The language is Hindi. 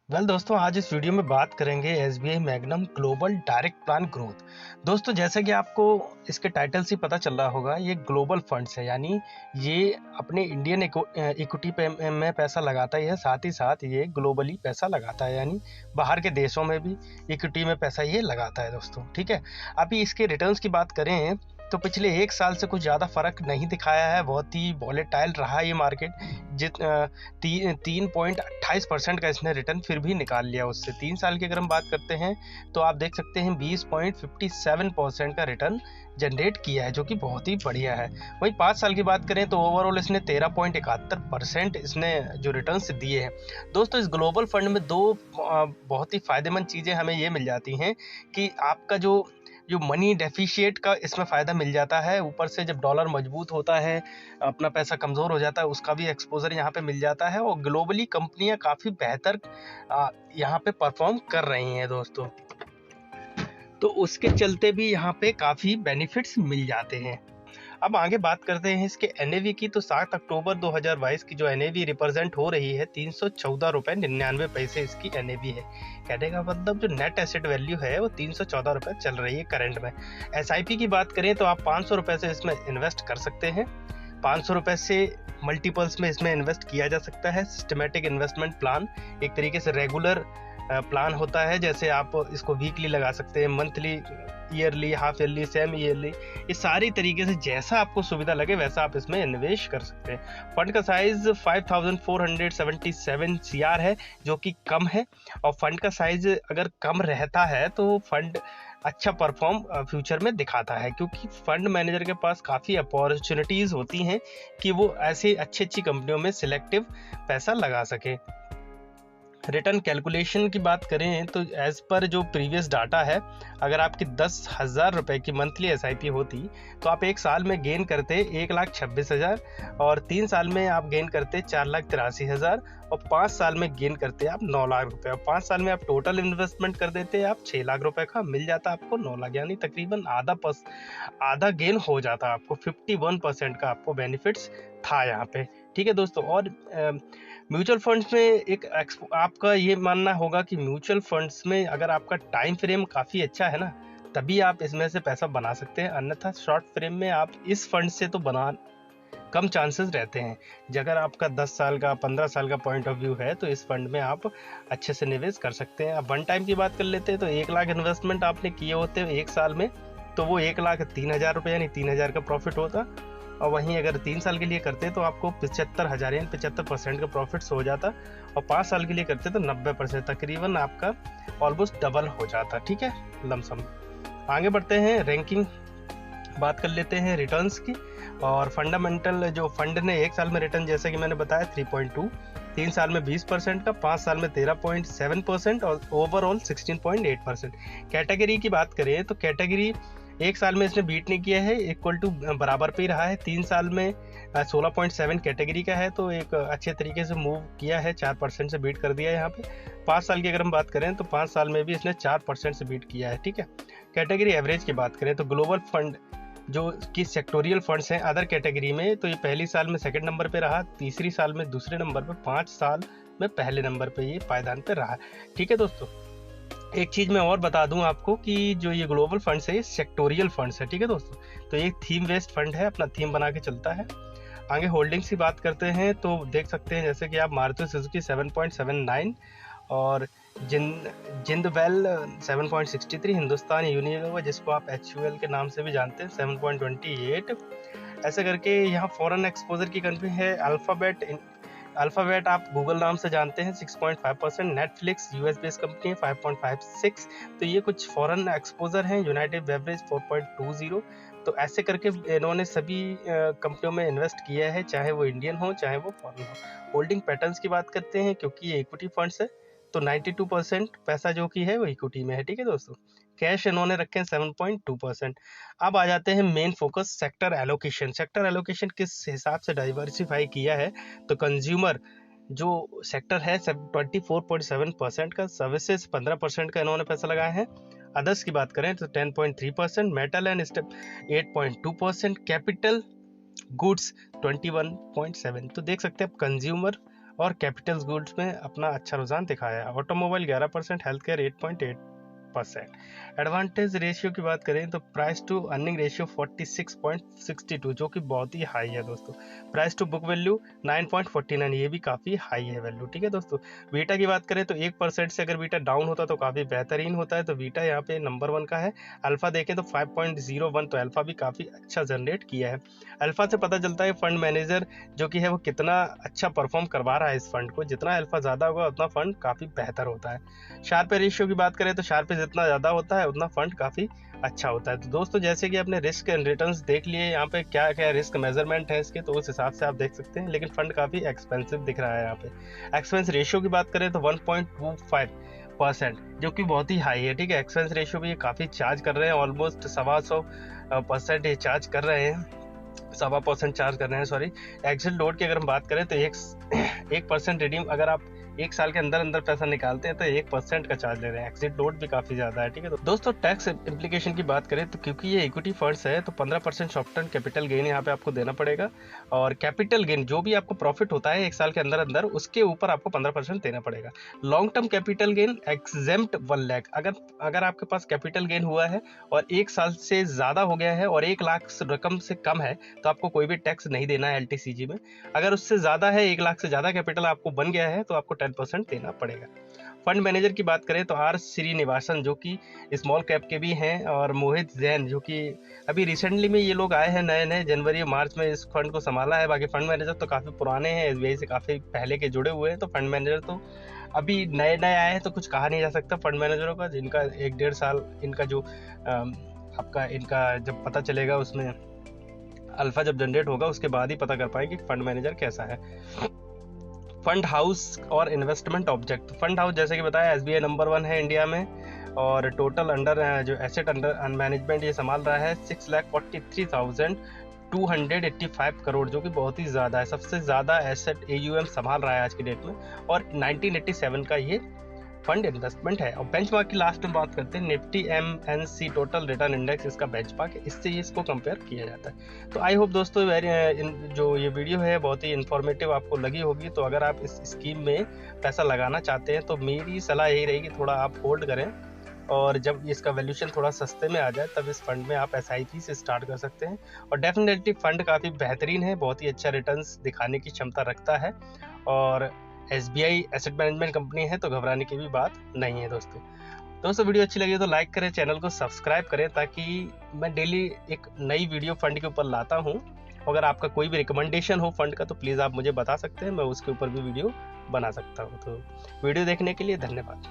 दोस्तों, आज इस वीडियो में बात करेंगे SBI magnum global direct plan growth. दोस्तों, जैसा कि आपको इसके टाइटल से पता चल रहा होगा, ये ग्लोबल फंड्स है, यानी ये अपने इंडियन इक्विटी पे में पैसा लगाता ही है, साथ ही साथ ये ग्लोबली पैसा लगाता है, यानी बाहर के देशों में भी इक्विटी में पैसा ये लगाता है दोस्तों। ठीक है, अभी इसके रिटर्न्स की बात करें तो पिछले एक साल से कुछ ज़्यादा फर्क नहीं दिखाया है, बहुत ही वॉलेटाइल रहा ये मार्केट। 3.28% का इसने रिटर्न फिर भी निकाल लिया उससे। 3 साल की अगर हम बात करते हैं तो आप देख सकते हैं 20.57% का रिटर्न जनरेट किया है, जो कि बहुत ही बढ़िया है। वहीं 5 साल की बात करें तो ओवरऑल इसने 13.71% इसने जो रिटर्न्स दिए हैं। दोस्तों, इस ग्लोबल फंड में दो बहुत ही फायदेमंद चीज़ें हमें ये मिल जाती हैं कि आपका जो मनी डेफिशिएट का इसमें फ़ायदा मिल जाता है। ऊपर से जब डॉलर मजबूत होता है, अपना पैसा कमज़ोर हो जाता है, उसका भी एक्सपोजर यहाँ पे मिल जाता है, और ग्लोबली कंपनियाँ काफ़ी बेहतर यहाँ पे परफॉर्म कर रही हैं दोस्तों। तो उसके चलते भी यहाँ पे काफ़ी बेनिफिट्स मिल जाते हैं। अब आगे बात करते हैं इसके एनएवी की। तो 7 अक्टूबर 2022 की जो एनएवी रिप्रेजेंट हो रही है 314.99 इसकी एनएवी है। कहने का मतलब जो नेट एसेट वैल्यू है वो 314 रुपये चल रही है करंट में। एसआईपी की बात करें तो आप 500 रुपये से इसमें इन्वेस्ट कर सकते हैं। 500 रुपये से मल्टीपल्स में इसमें इन्वेस्ट किया जा सकता है। सिस्टमेटिक इन्वेस्टमेंट प्लान एक तरीके से रेगुलर प्लान होता है, जैसे आप इसको वीकली लगा सकते हैं, monthly, yearly, half yearly, semi yearly, ये सारी तरीके से जैसा आपको सुविधा लगे वैसा आप इसमें इन्वेस्ट कर सकते हैं। फंड का साइज 5477 CR है, जो कि कम है, और फंड का साइज अगर कम रहता है तो फंड अच्छा परफॉर्म फ्यूचर में दिखाता है, क्योंकि फंड मैनेजर के पास काफ़ी अपॉर्चुनिटीज़ होती हैं कि वो ऐसी अच्छी कंपनियों में सिलेक्टिव पैसा लगा सके। रिटर्न कैलकुलेशन की बात करें तो एज पर जो प्रीवियस डाटा है, अगर आपकी 10,000 रुपये की मंथली एसआईपी होती तो आप एक साल में गेन करते 1,26,000, और 3 साल में आप गेन करते 4,83,000, और 5 साल में गेन करते आप 9 लाख रुपये, और 5 साल में आप टोटल इन्वेस्टमेंट कर देते आप 6 लाख रुपये का, मिल जाता आपको 9 लाख, यानी तकरीबन आधा गेन हो जाता आपको। 51% का आपको बेनिफिट्स था यहाँ पे। ठीक है दोस्तों, और म्यूचुअल फंड्स में आपका ये मानना होगा कि म्यूचुअल फंड्स में अगर आपका टाइम फ्रेम काफ़ी अच्छा है ना, तभी आप इसमें से पैसा बना सकते हैं, अन्यथा शॉर्ट फ्रेम में आप इस फंड से तो बना कम चांसेस रहते हैं। अगर आपका 10 साल का 15 साल का पॉइंट ऑफ व्यू है तो इस फंड में आप अच्छे से निवेश कर सकते हैं। अब वन टाइम की बात कर लेते हैं तो 1 लाख इन्वेस्टमेंट आपने किए होते हैं एक साल में, तो वो 1,03,000 रुपये यानी 3,000 का प्रॉफिट होता, और वहीं अगर 3 साल के लिए करते तो आपको 75,000 यानी 75% का प्रॉफिट्स हो जाता, और 5 साल के लिए करते तो 90%, तकरीबन आपका ऑलमोस्ट डबल हो जाता। ठीक है, लमसम। आगे बढ़ते हैं, रैंकिंग बात कर लेते हैं रिटर्न्स की। और फंडामेंटल जो फंड ने एक साल में रिटर्न, जैसे कि मैंने बताया 3.2, 3 साल में 20% का, 5 साल में 13.7%, और ओवरऑल 16.8%। कैटेगरी की बात करें तो कैटेगरी एक साल में इसने बीट नहीं किया है, इक्वल टू बराबर पे ही रहा है। 3 साल में 16.7 कैटेगरी का है, तो एक अच्छे तरीके से मूव किया है, 4% से बीट कर दिया है यहाँ पे। 5 साल की अगर हम बात करें तो 5 साल में भी इसने 4% से बीट किया है। ठीक है, कैटेगरी एवरेज की बात करें तो ग्लोबल फंड जो कि सेक्टोरियल फंड्स हैं अदर कैटेगरी में, तो ये पहली साल में सेकंड नंबर पे रहा, तीसरी साल में दूसरे नंबर पे, 5 साल में पहले नंबर पे ये पायदान पे रहा। ठीक है दोस्तों, एक चीज़ मैं और बता दूं आपको कि जो ये ग्लोबल फंड्स है ये सेक्टोरियल फंड्स है। ठीक है दोस्तों, तो ये थीम बेस्ड फंड है, अपना थीम बना के चलता है। आगे होल्डिंग्स की बात करते हैं तो देख सकते हैं जैसे कि आप मारुति सुजुकी 7.79, और जिंदवेल 7.63, हिंदुस्तान यूनिलीवर जिसको आप HUL के नाम से भी जानते हैं 7.28, ऐसे करके यहाँ फॉरेन एक्सपोजर की कंट्री है अल्फ़ाबेट आप गूगल नाम से जानते हैं 6.5%, नेटफ्लिक्स US बेस्ड कंपनी है 5.56, तो ये कुछ फॉरेन एक्सपोजर हैं। यूनाइटेड बेवरेज 4.20, तो ऐसे करके इन्होंने सभी कंपनियों में इन्वेस्ट किया है, चाहे वो इंडियन हो चाहे वो फॉरेन हो। होल्डिंग पैटर्न्स की बात करते हैं, क्योंकि ये इक्विटी फंड्स है तो 92% पैसा जो कि है वो इक्विटी में है। ठीक है दोस्तों, कैश इन्होंने रखे हैं 7.2%। अब आ जाते हैं main focus sector allocation. Sector allocation किस हिसाब से डाइवर्सिफाई किया है, तो कंज्यूमर जो सेक्टर है 24.7% का, सर्विसेज 15% का इन्होंने पैसा लगाया है, अदर्स की बात करें तो 10.3%, metal and step 8.2%, capital goods 21.7। तो देख सकते हैं आप कंज्यूमर और कैपिटल गुड्स में अपना अच्छा रुझान दिखाया है। Automobile 11%, health care 8.8%। Advantage ratio की बात करें तो प्राइस टू अर्निंग रेशियो 46.62 जो कि बहुत ही हाई है दोस्तों। प्राइस टू बुक वैल्यू 9.49, ये भी काफ़ी हाई है वैल्यू, ठीक है दोस्तों। वीटा की बात करें तो 1% से अगर वीटा डाउन होता तो काफ़ी बेहतरीन होता है, तो वीटा यहाँ पे नंबर 1 का है। अल्फा देखें तो 5.01, तो अल्फा भी काफ़ी अच्छा जनरेट किया है। अल्फा से पता चलता है फंड मैनेजर जो कि है वो कितना अच्छा परफॉर्म करवा रहा है इस फंड को। जितना अल्फा ज़्यादा होगा उतना फंड काफ़ी बेहतर होता है। शार्प रेशियो की बात करें तो शार्प जितना ज़्यादा होता है उतना फंड काफ़ी अच्छा होता है। तो दोस्तों जैसे कि आपने रिस्क एंड रिटर्न्स देख लिए, यहाँ पे क्या क्या रिस्क मेजरमेंट है इसके, तो उस हिसाब से आप देख सकते हैं। लेकिन फंड काफ़ी एक्सपेंसिव दिख रहा है यहाँ पे। एक्सपेंस रेशियो की बात करें तो 1.25% जो कि बहुत ही हाई है, ठीक है। एक्सपेंस रेशियो भी ये काफ़ी चार्ज कर रहे हैं, ऑलमोस्ट 125% ये चार्ज कर रहे हैं, 1.25% चार्ज कर रहे हैं, सॉरी। एग्जिट लोड की अगर हम बात करें तो 1% रिडीम, अगर आप 1 साल के अंदर अंदर पैसा निकालते हैं तो 1% का चार्ज ले रहे हैं। एग्जिट लोड भी काफी ज्यादा है, ठीक है। तो दोस्तों टैक्स इम्प्लीकेशन की बात करें तो क्योंकि ये इक्विटी फंड्स है तो 15% शॉर्ट टर्म कैपिटल गेन यहाँ पे आपको देना पड़ेगा, और कैपिटल गेन जो भी आपको प्रॉफिट होता है 1 साल के अंदर अंदर उसके ऊपर आपको 15% देना पड़ेगा। Long term capital gain exempt 1 lakh, अगर आपके पास कैपिटल गेन हुआ है और 1 साल से ज्यादा हो गया है और 1 लाख रकम से कम है तो आपको कोई भी टैक्स नहीं देना है LTCG में। अगर उससे ज्यादा है, 1 लाख से ज्यादा कैपिटल आपको बन गया है तो आपको 10% देना पड़ेगा। फंड मैनेजर की बात करें तो आर श्रीनिवासन जो कि स्मॉल कैप के भी हैं, और मोहित जैन जो कि अभी रिसेंटली में ये लोग आए हैं, नए जनवरी मार्च में इस फंड को संभाला है। बाकी फंड मैनेजर तो काफ़ी पुराने हैं, SBI से काफ़ी पहले के जुड़े हुए हैं, तो फंड मैनेजर तो अभी नए आए हैं तो कुछ कहा नहीं जा सकता फंड मैनेजरों का, जिनका 1-1.5 साल इनका जो इनका जब पता चलेगा उसमें अल्फा जब जनरेट होगा उसके बाद ही पता कर पाएंगे कि फंड मैनेजर कैसा है। फंड हाउस और इन्वेस्टमेंट ऑब्जेक्ट, फंड हाउस जैसे कि बताया SBI नंबर 1 है इंडिया में, और टोटल अंडर जो एसेट अंडर मैनेजमेंट ये संभाल रहा है 6,43,285 करोड़, जो कि बहुत ही ज़्यादा है। सबसे ज़्यादा एसेट AUM संभाल रहा है आज की डेट में, और 1987 का ये फंड इन्वेस्टमेंट है। और बेंचमार्क की लास्ट में बात करते हैं, Nifty MNC total return index इसका बेंचमार्क है, इससे इसको कंपेयर किया जाता है। तो आई होप दोस्तों जो ये वीडियो है बहुत ही इन्फॉर्मेटिव आपको लगी होगी। तो अगर आप इस स्कीम में पैसा लगाना चाहते हैं तो मेरी सलाह यही रहेगी थोड़ा आप होल्ड करें, और जब इसका वैल्यूएशन थोड़ा सस्ते में आ जाए तब इस फंड में आप SIP से स्टार्ट कर सकते हैं। और डेफिनेटली फंड काफ़ी बेहतरीन है, बहुत ही अच्छा रिटर्न्स दिखाने की क्षमता रखता है, और SBI एसेट मैनेजमेंट कंपनी है तो घबराने की भी बात नहीं है। दोस्तों वीडियो अच्छी लगी तो लाइक करें, चैनल को सब्सक्राइब करें, ताकि मैं डेली एक नई वीडियो फंड के ऊपर लाता हूं। अगर आपका कोई भी रिकमेंडेशन हो फंड का तो प्लीज़ आप मुझे बता सकते हैं, मैं उसके ऊपर भी वीडियो बना सकता हूं। तो वीडियो देखने के लिए धन्यवाद।